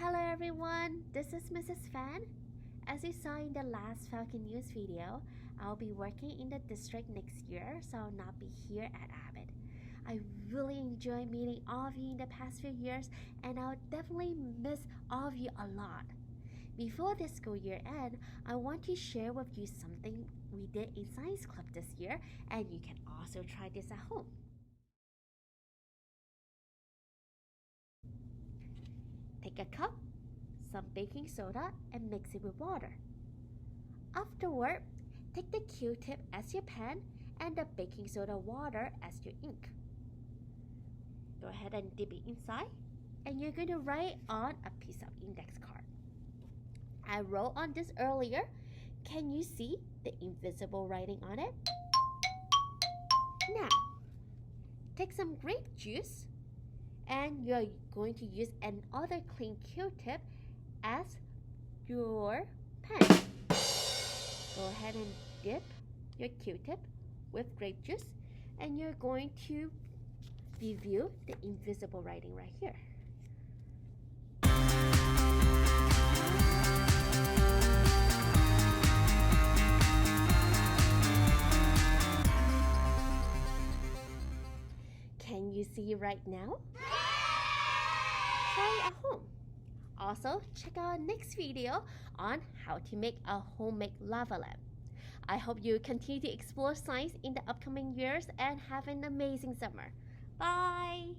Hello everyone, this is Mrs. Fan. As you saw in the last Falcon News video, I'll be working in the district next year, so I'll not be here at Abbott. I really enjoy meeting all of you in the past few years, and I'll definitely miss all of you a lot. Before the school year ends, I want to share with you something we did in Science Club this year, and you can also try this at home. Take a cup, some baking soda, and mix it with water. Afterward, take the Q-tip as your pen and the baking soda water as your ink. Go ahead and dip it inside, and you're going to write on a piece of index card. I wrote on this earlier. Can you see the invisible writing on it? Now, take some grape juice, and you're going to use another clean Q-tip as your pen. Go ahead and dip your Q-tip with grape juice, and you're going to review the invisible writing right here. Can you see right now? Try at home. Also, check out our next video on how to make a homemade lava lamp. I hope you continue to explore science in the upcoming years and have an amazing summer. Bye!